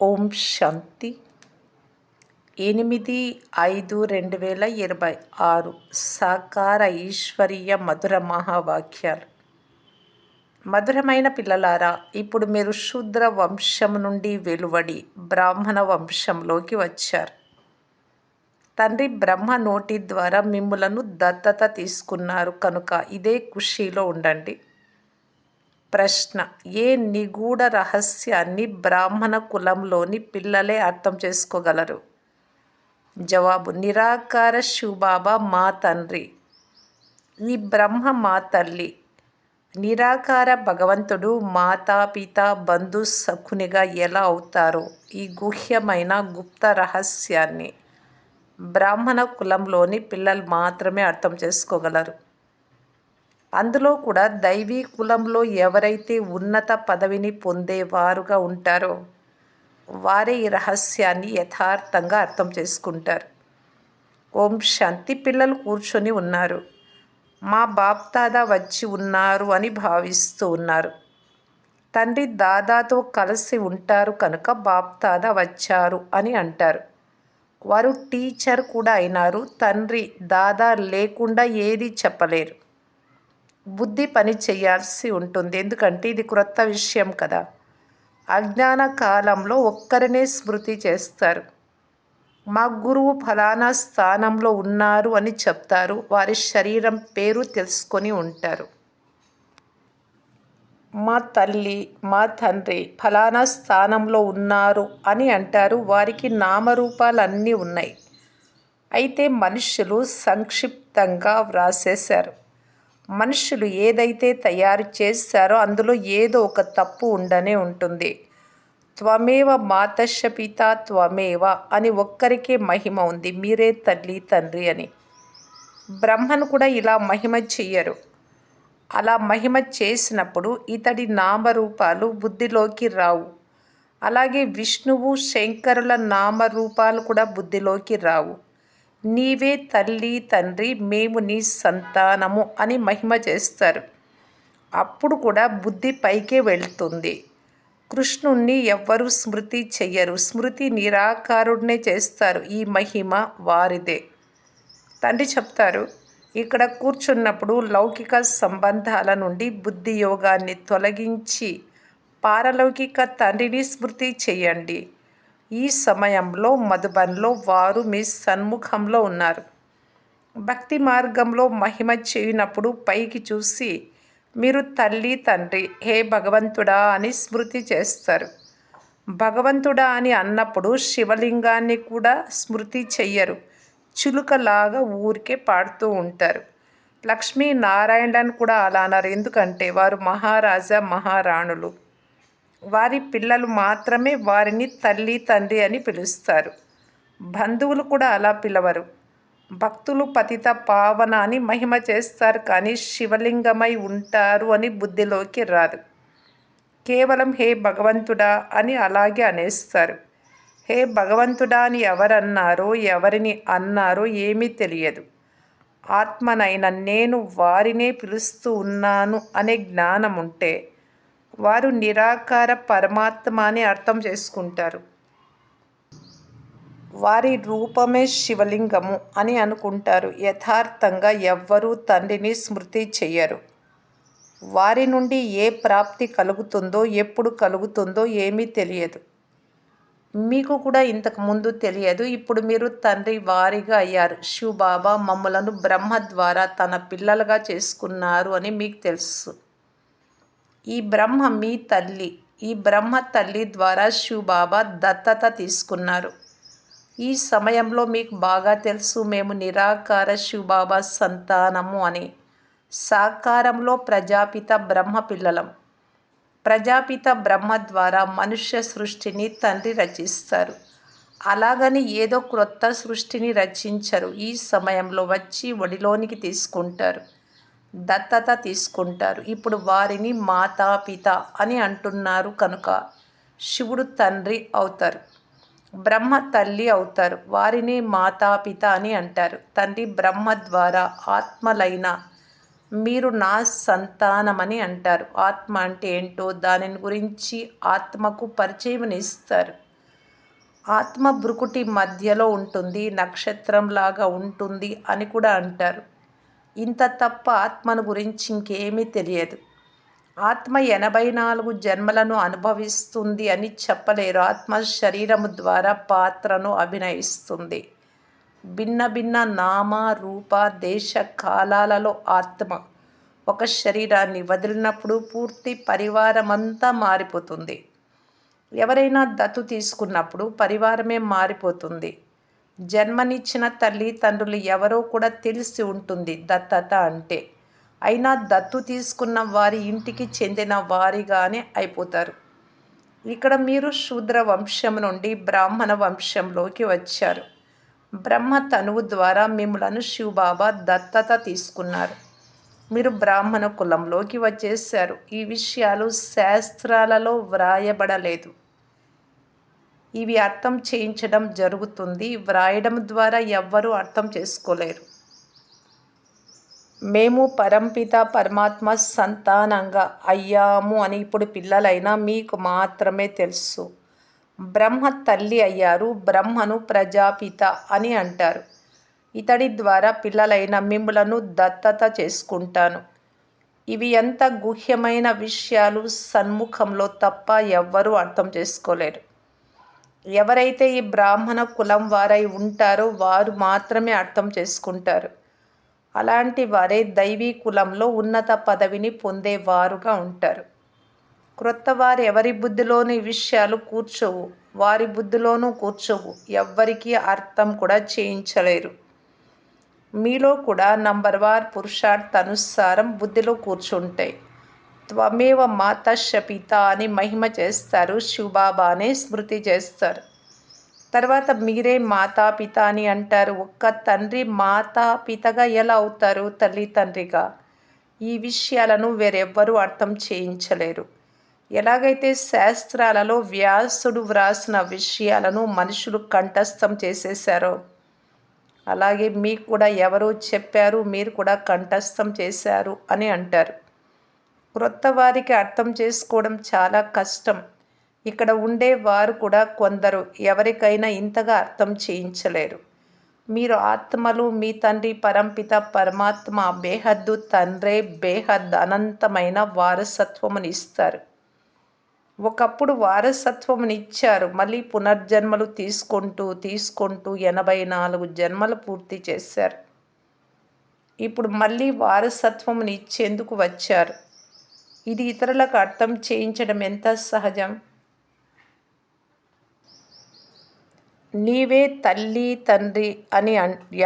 ఓం శాంతి 8/5/2026 సాకార ఈశ్వరీయ మధుర మహావాక్యాలు. మధురమైన పిల్లలారా, ఇప్పుడు మీరు శూద్ర వంశం నుండి వెలువడి బ్రాహ్మణ వంశంలోకి వచ్చారు. తండ్రి బ్రహ్మ నోటి ద్వారా మిమ్ములను దత్తత తీసుకున్నారు కనుక ఇదే ఖుషీలో ఉండండి. ప్రశ్న: ఏ నిగూఢ రహస్యాన్ని బ్రాహ్మణ కులంలోని పిల్లలే అర్థం చేసుకోగలరు? జవాబు: నిరాకార శివబాబా మా తండ్రి, ఈ బ్రహ్మ మా తల్లి. నిరాకార భగవంతుడు మాతాపిత బంధు సఖునిగా ఎలా అవుతారో ఈ గుహ్యమైన గుప్త రహస్యాన్ని బ్రాహ్మణ కులంలోని పిల్లలు మాత్రమే అర్థం చేసుకోగలరు. అందులో కూడా దైవీ కులంలో ఎవరైతే ఉన్నత పదవిని పొందేవారుగా ఉంటారో వారే ఈ రహస్యాన్ని యథార్థంగా అర్థం చేసుకుంటారు. ఓం శాంతి. పిల్లలు కూర్చొని ఉన్నారు. మా బాప్దాదా వచ్చి ఉన్నారు అని భావిస్తూ ఉన్నారు. తండ్రి దాదాతో కలిసి ఉంటారు కనుక బాప్దాదా వచ్చారు అని అంటారు. వారు టీచర్ కూడా అయినారు. తండ్రి దాదా లేకుండా ఏది చెప్పలేరు. బుద్ధి పని చేయాల్సి ఉంటుంది, ఎందుకంటే ఇది క్రొత్త విషయం కదా. అజ్ఞాన కాలంలో ఒక్కరినే స్మృతి చేస్తారు. మా గురువు ఫలానా స్థానంలో ఉన్నారు అని చెప్తారు. వారి శరీరం పేరు తెలుసుకొని ఉంటారు. మా తల్లి మా తండ్రి ఫలానా స్థానంలో ఉన్నారు అని అంటారు. వారికి నామరూపాలు అన్నీ ఉన్నాయి. అయితే మనుషులు సంక్షిప్తంగా వ్రాసేశారు. మనుషులు ఏదైతే తయారు చేశారో అందులో ఏదో ఒక తప్పు ఉండనే ఉంటుంది. త్వమేవ మాతశ్చ పితా త్వమేవ అని ఒక్కరికే మహిమ ఉంది, మీరే తల్లి తండ్రి అని. బ్రహ్మను కూడా ఇలా మహిమ చెయ్యరు. అలా మహిమ చేసినప్పుడు ఇతడి నామరూపాలు బుద్ధిలోకి రావు. అలాగే విష్ణువు శంకరుల నామరూపాలు కూడా బుద్ధిలోకి రావు. నీవే తల్లి తండ్రి, మేము నీ సంతానము అని మహిమ చేస్తారు. అప్పుడు కూడా బుద్ధి పైకే వెళ్తుంది. కృష్ణుణ్ణి ఎవ్వరూ స్మృతి చెయ్యరు. స్మృతి నిరాకారుడినే చేస్తారు. ఈ మహిమ వారిదే. తండ్రి చెప్తారు, ఇక్కడ కూర్చున్నప్పుడు లౌకిక సంబంధాల నుండి బుద్ధి యోగాన్ని తొలగించి పారలౌకిక తండ్రిని స్మృతి చెయ్యండి. ఈ సమయంలో మధుబన్లో వారు మీ సన్ముఖంలో ఉన్నారు. భక్తి మార్గంలో మహిమ చేయనప్పుడు పైకి చూసి మీరు తల్లి తండ్రి, హే భగవంతుడా అని స్మృతి చేస్తారు. భగవంతుడా అని అన్నప్పుడు శివలింగాన్ని కూడా స్మృతి చెయ్యరు. చిలుకలాగా ఊరికే పాడుతూ ఉంటారు. లక్ష్మీనారాయణలను కూడా అలా అన్నారు, ఎందుకంటే వారు మహారాజా మహారాణులు. వారి పిల్లలు మాత్రమే వారిని తల్లి తండ్రి అని పిలుస్తారు. బంధువులు కూడా అలా పిలవరు. భక్తులు పతిత పావన అని మహిమ చేస్తారు, కానీ శివలింగమై ఉంటారు అని బుద్ధిలోకి రాదు. కేవలం హే భగవంతుడా అని అలాగే అనేస్తారు. హే భగవంతుడా అని ఎవరన్నారో ఎవరిని అన్నారో ఏమీ తెలియదు. ఆత్మనైన నేను వారినే పిలుస్తూ ఉన్నాను అనే జ్ఞానం ఉంటే వారు నిరాకార పరమాత్మ అని అర్థం చేసుకుంటారు. వారి రూపమే శివలింగము అని అనుకుంటారు. యథార్థంగా ఎవ్వరూ తండ్రిని స్మృతి చెయ్యరు. వారి నుండి ఏ ప్రాప్తి కలుగుతుందో ఎప్పుడు కలుగుతుందో ఏమీ తెలియదు. మీకు కూడా ఇంతకు ముందు తెలియదు. ఇప్పుడు మీరు తండ్రి వారిగా అయ్యారు. శివబాబా మమ్ములను బ్రహ్మ ద్వారా తన పిల్లలుగా చేసుకున్నారు అని మీకు తెలుసు. ఈ బ్రహ్మ మీ తల్లి. ఈ బ్రహ్మ తల్లి ద్వారా శివబాబా దత్తత తీసుకున్నారు. ఈ సమయంలో మీకు బాగా తెలుసు, మేము నిరాకార శివబాబా సంతానము అని. సాకారంలో ప్రజాపిత బ్రహ్మ పిల్లలం. ప్రజాపిత బ్రహ్మ ద్వారా మనుష్య సృష్టిని తండ్రి రచిస్తారు. అలాగని ఏదో క్రొత్త సృష్టిని రచించరు. ఈ సమయంలో వచ్చి ఒడిలోనికి తీసుకుంటారు, దత్తత తీసుకుంటారు. ఇప్పుడు వారిని మాతాపిత అని అంటున్నారు కనుక శివుడు తండ్రి అవుతారు, బ్రహ్మ తల్లి అవుతారు. వారిని మాతాపిత అని అంటారు. తండ్రి బ్రహ్మ ద్వారా ఆత్మలైన మీరు నా సంతానమని అంటారు. ఆత్మ అంటే ఏంటో దానిని గురించి ఆత్మకు పరిచయం ఇస్తారు. ఆత్మ భృకుటి మధ్యలో ఉంటుంది, నక్షత్రంలాగా ఉంటుంది అని కూడా అంటారు. ఇంత తప్ప ఆత్మను గురించి ఇంకేమీ తెలియదు. ఆత్మ 84 జన్మలను అనుభవిస్తుంది అని చెప్పలేరు. ఆత్మ శరీరము ద్వారా పాత్రను అభినయిస్తుంది. భిన్న భిన్న నామ రూప దేశ కాలాలలో ఆత్మ ఒక శరీరాన్ని వదిలినప్పుడు పూర్తి పరివారమంతా మారిపోతుంది. ఎవరైనా దత్తు తీసుకున్నప్పుడు పరివారమే మారిపోతుంది. జన్మనిచ్చిన తల్లి తండ్రులు ఎవరో కూడా తెలిసి ఉంటుంది దత్తత అంటే. అయినా దత్తు తీసుకున్న వారి ఇంటికి చెందిన వారిగానే అయిపోతారు. ఇక్కడ మీరు శూద్ర వంశం నుండి బ్రాహ్మణ వంశంలోకి వచ్చారు. బ్రహ్మ తనువు ద్వారా మిమ్మలను శివబాబా దత్తత తీసుకున్నారు. మీరు బ్రాహ్మణ కులంలోకి వచ్చేసారు. ఈ విషయాలు శాస్త్రాలలో వ్రాయబడలేదు. ఇవి అర్థం చేయించడం జరుగుతుంది. వ్రాయడం ద్వారా ఎవ్వరూ అర్థం చేసుకోలేరు. మేము పరంపిత పరమాత్మ సంతానంగా అయ్యాము అని ఇప్పుడు పిల్లలైనా మీకు మాత్రమే తెలుసు. బ్రహ్మ తల్లి అయ్యారు. బ్రహ్మను ప్రజాపిత అని అంటారు. ఇతడి ద్వారా పిల్లలైన మిమ్ములను దత్తత చేసుకుంటాను. ఇవి ఎంత గుహ్యమైన విషయాలు సన్ముఖంలో తప్ప ఎవ్వరూ అర్థం చేసుకోలేరు. ఎవరైతే ఈ బ్రాహ్మణ కులం వారై ఉంటారో వారు మాత్రమే అర్థం చేసుకుంటారు. అలాంటి వారే దైవీ కులంలో ఉన్నత పదవిని పొందేవారుగా ఉంటారు. క్రొత్త వారు ఎవరి బుద్ధిలోనూ ఈ విషయాలు కూర్చోవు, వారి బుద్ధిలోనూ కూర్చోవు, ఎవ్వరికీ అర్థం కూడా చేయించలేరు. మీలో కూడా నంబర్ వార్ పురుషార్థానుసారం బుద్ధిలో కూర్చుంటాయి. త్వమేవ మాతశ్చ పిత అని మహిమ చేస్తారు. శివబాబానే స్మృతి చేస్తారు. తర్వాత మీరే మాతాపిత అని అంటారు. ఒక్క తండ్రి మాతాపితగా ఎలా అవుతారు? తల్లి తండ్రిగా. ఈ విషయాలను వేరెవ్వరూ అర్థం చేయించలేరు. ఎలాగైతే శాస్త్రాలలో వ్యాసుడు వ్రాసిన విషయాలను మనుషులు కంఠస్థం చేసేశారో అలాగే మీకు కూడా ఎవరో చెప్పారు, మీరు కూడా కంఠస్థం చేశారు అని అంటారు. క్రొత్త వారికి అర్థం చేసుకోవడం చాలా కష్టం. ఇక్కడ ఉండే వారు కూడా కొందరు ఎవరికైనా ఇంతగా అర్థం చేయించలేరు. మీరు ఆత్మలు, మీ తండ్రి పరంపిత పరమాత్మ బేహద్దు తండ్రే బేహద్ అనంతమైన వారసత్వమునిస్తారు. ఒకప్పుడు వారసత్వమునిచ్చారు. మళ్ళీ పునర్జన్మలు తీసుకుంటూ 84 జన్మలు పూర్తి చేశారు. ఇప్పుడు మళ్ళీ వారసత్వమునిచ్చేందుకు వచ్చారు. ఇది ఇతరులకు అర్థం చేయించడం ఎంత సహజం. నీవే తల్లి తండ్రి అని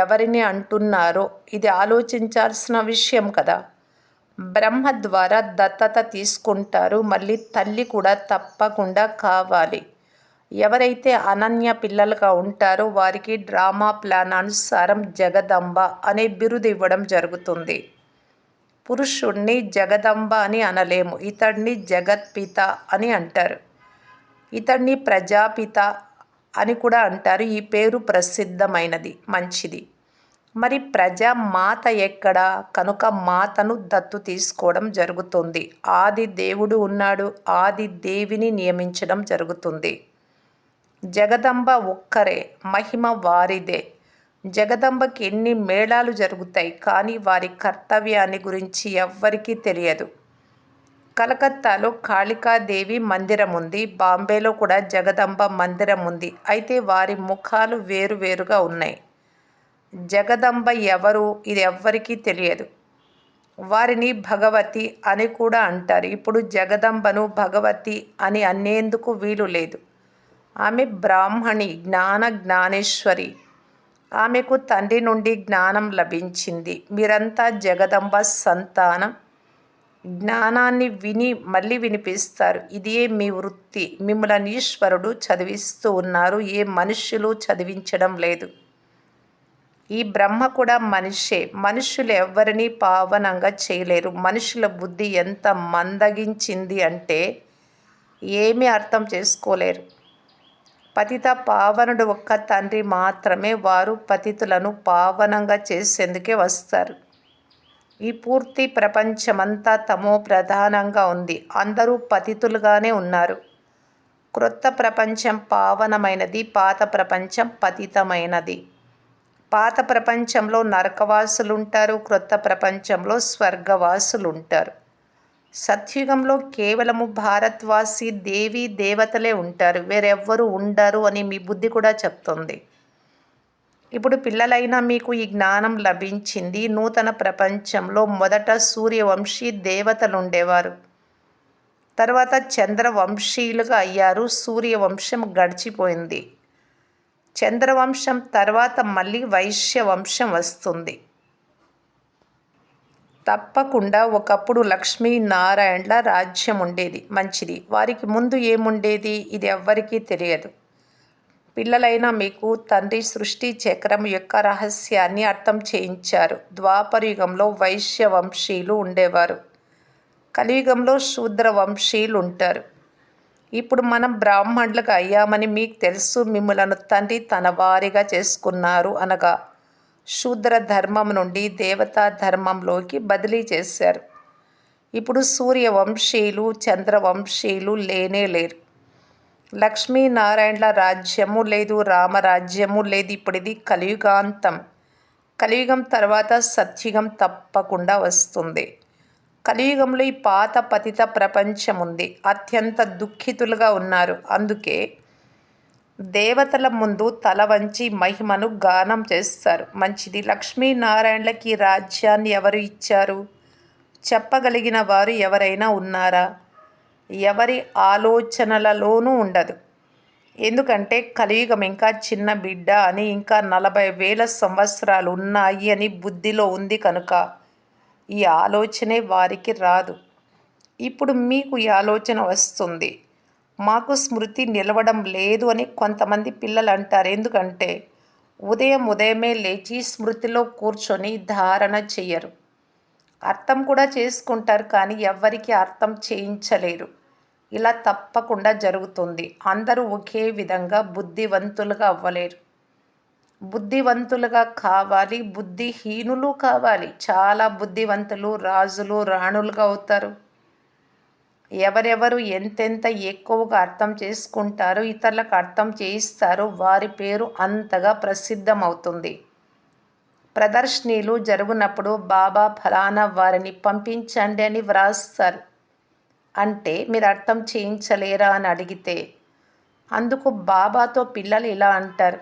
ఎవరిని అంటున్నారో ఇది ఆలోచించాల్సిన విషయం కదా. బ్రహ్మ ద్వారా దత్తత తీసుకుంటారు. మళ్ళీ తల్లి కూడా తప్పకుండా కావాలి. ఎవరైతే అనన్య పిల్లలుగా ఉంటారో వారికి డ్రామా ప్లాన్ అనుసారం జగదంబ అనే బిరుదు ఇవ్వడం జరుగుతుంది. పురుషుణ్ణి జగదంబ అని అనలేము. ఇతడిని జగత్పిత అని అంటారు. ఇతడిని ప్రజాపిత అని కూడా అంటారు. ఈ పేరు ప్రసిద్ధమైనది, మంచిది. మరి ప్రజా మాత ఎక్కడ? కనుక మాతను దత్తు తీసుకోవడం జరుగుతుంది. ఆది దేవుడు ఉన్నాడు, ఆది దేవిని నియమించడం జరుగుతుంది. జగదంబ ఒక్కరే, మహిమ వారిదే. జగదంబకి ఎన్ని మేళాలు జరుగుతాయి, కానీ వారి కర్తవ్యాన్ని గురించి ఎవ్వరికీ తెలియదు. కలకత్తాలో కాళికాదేవి మందిరం ఉంది. బాంబేలో కూడా జగదంబ మందిరం ఉంది. అయితే వారి ముఖాలు వేరువేరుగా ఉన్నాయి. జగదంబ ఎవరు ఇది ఎవ్వరికీ తెలియదు. వారిని భగవతి అని కూడా అంటారు. ఇప్పుడు జగదంబను భగవతి అని అనేందుకు వీలు లేదు. ఆమె బ్రాహ్మణి, జ్ఞానేశ్వరి. ఆమెకు తండ్రి నుండి జ్ఞానం లభించింది. మీరంతా జగదంబ సంతానం. జ్ఞానాన్ని విని మళ్ళీ వినిపిస్తారు. ఇదే మీ వృత్తి. మిమ్మల్ని ఈశ్వరుడు చదివిస్తూ ఉన్నారు. ఏ మనుష్యులు చదివించడం లేదు. ఈ బ్రహ్మ కూడా మనిషే. మనుష్యులు ఎవ్వరినీ పావనంగా చేయలేరు. మనుషుల బుద్ధి ఎంత మందగించింది అంటే ఏమీ అర్థం చేసుకోలేరు. పతిత పావనుడు ఒక్క తండ్రి మాత్రమే. వారు పతితులను పావనంగా చేసేందుకే వస్తారు. ఈ పూర్తి ప్రపంచమంతా తమో ప్రధానంగా ఉంది. అందరూ పతితులుగానే ఉన్నారు. క్రొత్త ప్రపంచం పావనమైనది, పాత ప్రపంచం పతితమైనది. పాత ప్రపంచంలో నరకవాసులుంటారు, క్రొత్త ప్రపంచంలో స్వర్గవాసులుంటారు. సత్యుగంలో కేవలము భారత్వాసి దేవీ దేవతలే ఉంటారు, వేరెవ్వరూ ఉండరు అని మీ బుద్ధి కూడా చెప్తుంది. ఇప్పుడు పిల్లలైనా మీకు ఈ జ్ఞానం లభించింది. నూతన ప్రపంచంలో మొదట సూర్యవంశీ దేవతలుండేవారు, తర్వాత చంద్రవంశీయులుగా అయ్యారు. సూర్యవంశం గడిచిపోయింది. చంద్రవంశం తర్వాత మళ్ళీ వైశ్యవంశం వస్తుంది. తప్పకుండా ఒకప్పుడు లక్ష్మీనారాయణల రాజ్యం ఉండేది. మంచిది. వారికి ముందు ఏముండేది ఇది ఎవ్వరికీ తెలియదు. పిల్లలైనా మీకు తండ్రి సృష్టి చక్రం యొక్క రహస్యాన్ని అర్థం చేయించారు. ద్వాపరయుగంలో వైశ్యవంశీయులు ఉండేవారు, కలియుగంలో శూద్రవంశీయులు ఉంటారు. ఇప్పుడు మనం బ్రాహ్మణులుగా అయ్యామని మీకు తెలుసు. మిమ్ములను తండ్రి తన వారిగా చేసుకున్నారు, అనగా శూద్ర ధర్మం నుండి దేవతా ధర్మంలోకి బదిలీ చేశారు. ఇప్పుడు సూర్యవంశీయులు చంద్రవంశీయులు లేనే లేరు. లక్ష్మీనారాయణల రాజ్యము లేదు, రామరాజ్యము లేదు. ఇప్పుడు ఇది కలియుగాంతం. కలియుగం తర్వాత సత్యుగం తప్పకుండా వస్తుంది. కలియుగంలో ఈ పాత పతిత ప్రపంచం ఉంది. అత్యంత దుఃఖితులుగా ఉన్నారు. అందుకే దేవతల ముందు తల వంచి మహిమను గానం చేస్తారు. మంచిది. లక్ష్మీనారాయణలకి రాజ్యాన్ని ఎవరు ఇచ్చారు? చెప్పగలిగిన వారు ఎవరైనా ఉన్నారా? ఎవరి ఆలోచనలలోనూ ఉండదు. ఎందుకంటే కలియుగం ఇంకా చిన్న బిడ్డ అని, ఇంకా 40,000 సంవత్సరాలు ఉన్నాయి అని బుద్ధిలో ఉంది కనుక ఈ ఆలోచనే వారికి రాదు. ఇప్పుడు మీకు ఈ ఆలోచన వస్తుంది. మాకు స్మృతి నిలవడం లేదు అని కొంతమంది పిల్లలు అంటారు. ఎందుకంటే ఉదయమే లేచి స్మృతిలో కూర్చొని ధారణ చెయ్యరు. అర్థం కూడా చేసుకుంటారు, కానీ ఎవ్వరికీ అర్థం చేయించలేరు. ఇలా తప్పకుండా జరుగుతుంది. అందరూ ఒకే విధంగా బుద్ధివంతులుగా అవ్వలేరు. బుద్ధివంతులుగా కావాలి, బుద్ధిహీనులు కావాలి. చాలా బుద్ధివంతులు రాజులు రాణులుగా అవుతారు. ఎవరెవరు ఎంతెంత ఎక్కువగా అర్థం చేసుకుంటారో, ఇతరులకు అర్థం చేయిస్తారో వారి పేరు అంతగా ప్రసిద్ధమవుతుంది. ప్రదర్శనలు జరుగునప్పుడు బాబా ఫలానా వారిని పంపించండి అని వ్రాస్తారు. అంటే మీరు అర్థం చేయించలేరా అని అడిగితే అందుకు బాబాతో పిల్లలు ఇలా అంటారు,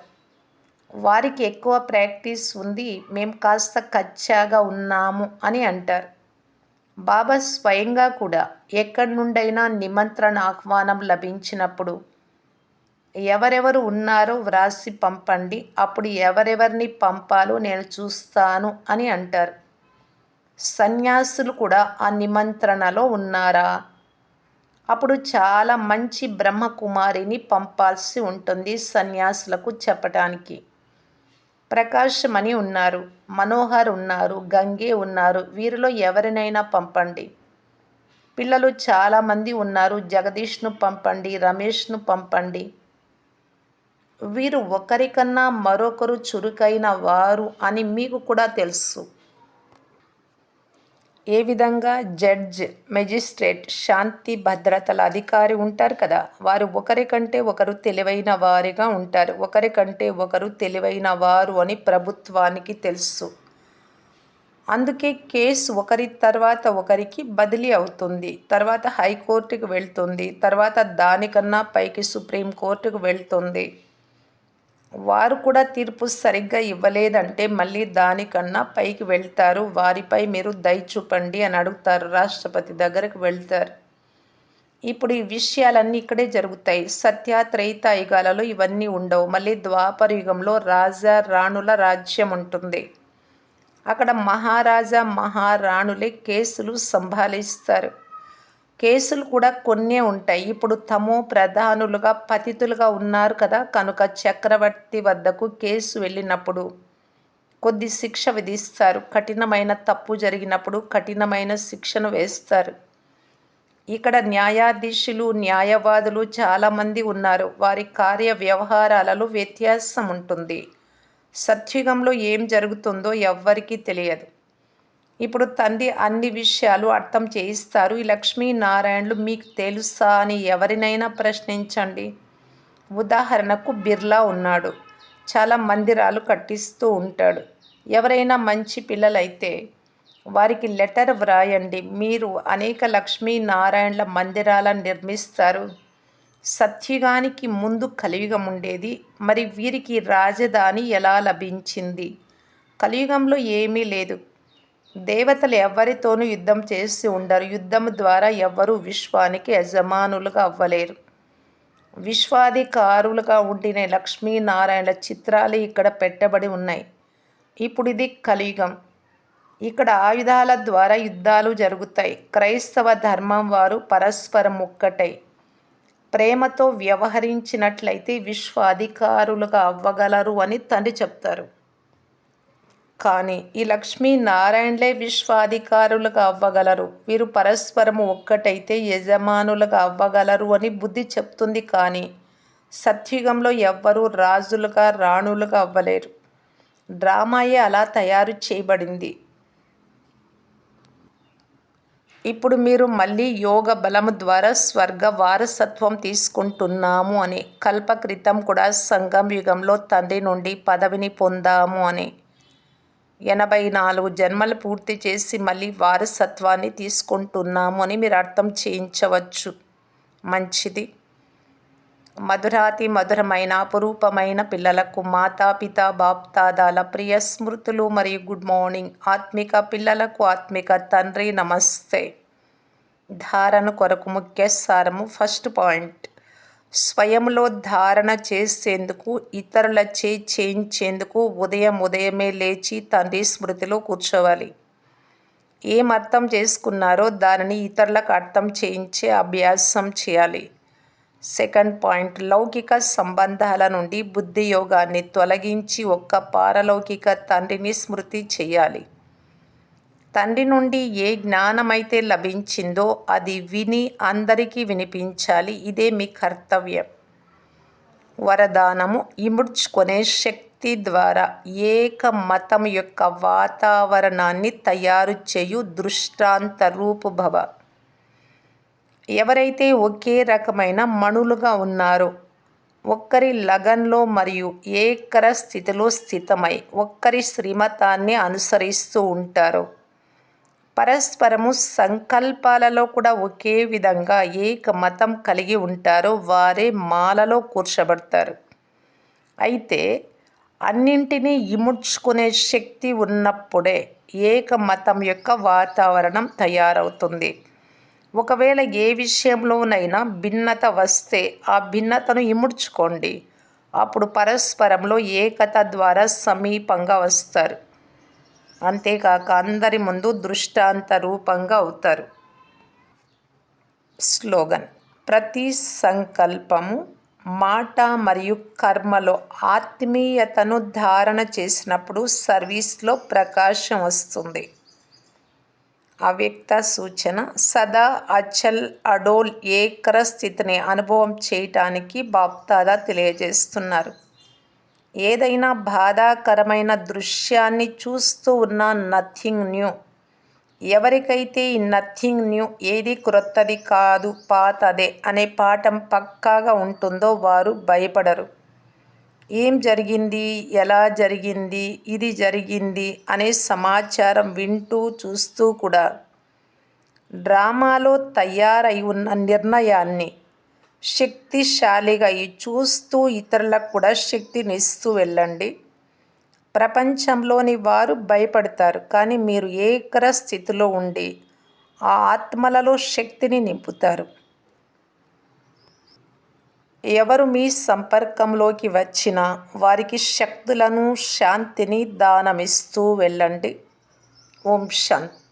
వారికి ఎక్కువ ప్రాక్టీస్ ఉంది, మేము కాస్త కచ్చాగా ఉన్నాము అని అంటారు. బాబా స్వయంగా కూడా ఎక్కడి నుండైనా నిమంత్రణ ఆహ్వానం లభించినప్పుడు ఎవరెవరు ఉన్నారో వ్రాసి పంపండి, అప్పుడు ఎవరెవరిని పంపాలో నేను చూస్తాను అని అంటారు. సన్యాసులు కూడా ఆ నిమంత్రణలో ఉన్నారా? అప్పుడు చాలా మంచి బ్రహ్మకుమారిని పంపాల్సి ఉంటుంది సన్యాసులకు చెప్పటానికి. ప్రకాశమణి ఉన్నారు, మనోహర్ ఉన్నారు, గంగే ఉన్నారు. వీరిలో ఎవరినైనా పంపండి. పిల్లలు చాలామంది ఉన్నారు. జగదీష్ను పంపండి, రమేష్ను పంపండి. వీరు ఒకరికన్నా మరొకరు చురుకైన వారు అని మీకు కూడా తెలుసు. ఏ విధంగా జడ్జ్, మెజిస్ట్రేట్, శాంతి భద్రతల అధికారి ఉంటారు కదా, వారు ఒకరికంటే ఒకరు తెలివైన వారిగా ఉంటారు. ఒకరికంటే ఒకరు తెలివైన వారు అని ప్రభుత్వానికి తెలుసు. అందుకే కేసు ఒకరి తర్వాత ఒకరికి బదిలీ అవుతుంది. తర్వాత హైకోర్టుకు వెళ్తుంది. తర్వాత దానికన్నా పైకి సుప్రీంకోర్టుకు వెళ్తుంది. వారు కూడా తీర్పు సరిగ్గా ఇవ్వలేదంటే మళ్ళీ దానికన్నా పైకి వెళ్తారు. వారిపై మీరు దయ చూపండి అని అడుగుతారు. రాష్ట్రపతి దగ్గరకు వెళ్తారు. ఇప్పుడు ఈ విషయాలన్నీ ఇక్కడే జరుగుతాయి. సత్యత్రేతాయుగాలలో ఇవన్నీ ఉండవు. మళ్ళీ ద్వాపర యుగంలో రాజా రాణుల రాజ్యం ఉంటుంది. అక్కడ మహారాజా మహారాణులే కేసులు సంభాళిస్తారు. కేసులు కూడా కొన్నే ఉంటాయి. ఇప్పుడు తమో ప్రధానులుగా పతితులుగా ఉన్నారు కదా, కనుక చక్రవర్తి వద్దకు కేసు వెళ్ళినప్పుడు కొద్ది శిక్ష విధిస్తారు. కఠినమైన తప్పు జరిగినప్పుడు కఠినమైన శిక్షను వేస్తారు. ఇక్కడ న్యాయాధీశులు న్యాయవాదులు చాలామంది ఉన్నారు. వారి కార్య వ్యవహారాలలో వ్యత్యాసం ఉంటుంది. సత్యుగంలో ఏం జరుగుతుందో ఎవ్వరికీ తెలియదు. ఇప్పుడు తండ్రి అన్ని విషయాలు అర్థం చేయిస్తారు. ఈ లక్ష్మీనారాయణులు మీకు తెలుసా అని ఎవరినైనా ప్రశ్నించండి. ఉదాహరణకు బిర్లా ఉన్నాడు. చాలా మందిరాలు కట్టిస్తూ ఉంటాడు. ఎవరైనా మంచి పిల్లలైతే వారికి లెటర్ వ్రాయండి. మీరు అనేక లక్ష్మీనారాయణల మందిరాలను నిర్మిస్తారు. సత్యుగానికి ముందు కలియుగం ఉండేది. మరి వీరికి రాజధాని ఎలా లభించింది? కలియుగంలో ఏమీ లేదు. దేవతలు ఎవరితోనూ యుద్ధం చేసి ఉండరు. యుద్ధం ద్వారా ఎవ్వరూ విశ్వానికి యజమానులుగా అవ్వలేరు. విశ్వాధికారులుగా ఉండిన లక్ష్మీనారాయణల చిత్రాలు ఇక్కడ పెట్టబడి ఉన్నాయి. ఇప్పుడు ఇది కలియుగం. ఇక్కడ ఆయుధాల ద్వారా యుద్ధాలు జరుగుతాయి. క్రైస్తవ ధర్మం వారు పరస్పరం ఒక్కటై ప్రేమతో వ్యవహరించినట్లయితే విశ్వాధికారులుగా అవ్వగలరు అని తండ్రి చెప్తారు. కానీ ఈ లక్ష్మీనారాయణలే విశ్వాధికారులుగా అవ్వగలరు. వీరు పరస్పరము ఒక్కటైతే యజమానులుగా అవ్వగలరు అని బుద్ధి చెప్తుంది. కానీ సత్యుగంలో ఎవ్వరూ రాజులుగా రాణులుగా అవ్వలేరు. డ్రామాయే అలా తయారు చేయబడింది. ఇప్పుడు మీరు మళ్ళీ యోగ బలము ద్వారా స్వర్గ వారసత్వం తీసుకుంటున్నాము అని, కల్పక్రితం కూడా సంగం యుగంలో తండ్రి నుండి పదవిని పొందాము అని, 84 జన్మలు పూర్తి చేసి మళ్ళీ వారసత్వాన్ని తీసుకుంటున్నాము అని మీరు అర్థం చేయించవచ్చు. మంచిది. మధురాతి మధురమైన అపురూపమైన పిల్లలకు మాతాపిత బాప్దాదాల ప్రియ స్మృతులు మరియు గుడ్ మార్నింగ్. ఆత్మిక పిల్లలకు ఆత్మిక తండ్రి నమస్తే. ధారణ కొరకు ముఖ్య సారము. ఫస్ట్ పాయింట్, స్వయంలో ధారణ చేసేందుకు, ఇతరులచే చేయించేందుకు ఉదయమే లేచి తండ్రి స్మృతిలో కూర్చోవాలి. ఏం అర్థం చేసుకున్నారో దానిని ఇతరులకు అర్థం చేయించే అభ్యాసం చేయాలి. సెకండ్ పాయింట్, లౌకిక సంబంధాల నుండి బుద్ధి యోగాన్ని తొలగించి ఒక్క పారలౌకిక తండ్రిని స్మృతి చేయాలి. తండ్రి నుండి ఏ జ్ఞానమైతే లభించిందో అది విని అందరికీ వినిపించాలి. ఇదే మీ కర్తవ్యం. వరదానము, ఇముడ్చుకునే శక్తి ద్వారా ఏక మతం యొక్క వాతావరణాన్ని తయారు చేయు దృష్టాంత రూపు భవ. ఎవరైతే ఒకే రకమైన మణులుగా ఉన్నారో, ఒక్కరి లగన్లో మరియు ఏకర స్థితిలో స్థితమై ఒక్కరి శ్రీమతాన్ని అనుసరిస్తూ ఉంటారో, పరస్పరము సంకల్పాలలో కూడా ఒకే విధంగా ఏక మతం కలిగి ఉంటారో వారే మాలలో కూర్చోబడతారు. అయితే అన్నింటినీ ఇముడ్చుకునే శక్తి ఉన్నప్పుడే ఏక మతం యొక్క వాతావరణం తయారవుతుంది. ఒకవేళ ఏ విషయంలోనైనా భిన్నత వస్తే ఆ భిన్నతను ఇముడ్చుకోండి. అప్పుడు పరస్పరంలో ఏకత ద్వారా సమీపంగా వస్తారు. అంతేకాక అందరి ముందు దృష్టాంత రూపంగా అవుతారు. స్లోగన్, ప్రతి సంకల్పము, మాట మరియు కర్మలో ఆత్మీయతను ధారణ చేసినప్పుడు సర్వీస్లో ప్రకాశం వస్తుంది. అవ్యక్త సూచన, సదా అచల్ అడోల్ ఏకర స్థితిని అనుభవం చేయటానికి బాప్దాదా తెలియజేస్తున్నారు. ఏదైనా బాధాకరమైన దృశ్యాన్ని చూస్తూ ఉన్న నథింగ్ న్యూ. ఎవరికైతే ఈ నథింగ్ న్యూ, ఏది క్రొత్తది కాదు పాతదే అనే పాఠం పక్కాగా ఉంటుందో వారు భయపడరు. ఏం జరిగింది, ఎలా జరిగింది, ఇది జరిగింది అనే సమాచారం వింటూ చూస్తూ కూడా డ్రామాలో తయారై ఉన్న నిర్ణయాన్ని శక్తిశాలిగా చూస్తూ ఇతరులకు కూడా శక్తినిస్తూ వెళ్ళండి. ప్రపంచంలోని వారు భయపడతారు, కానీ మీరు ఏకర స్థితిలో ఉండి ఆ ఆత్మలలో శక్తిని నింపుతారు. ఎవరు మీ సంపర్కంలోకి వచ్చినా వారికి శక్తులను, శాంతిని దానమిస్తూ వెళ్ళండి. ఓం శాంతి.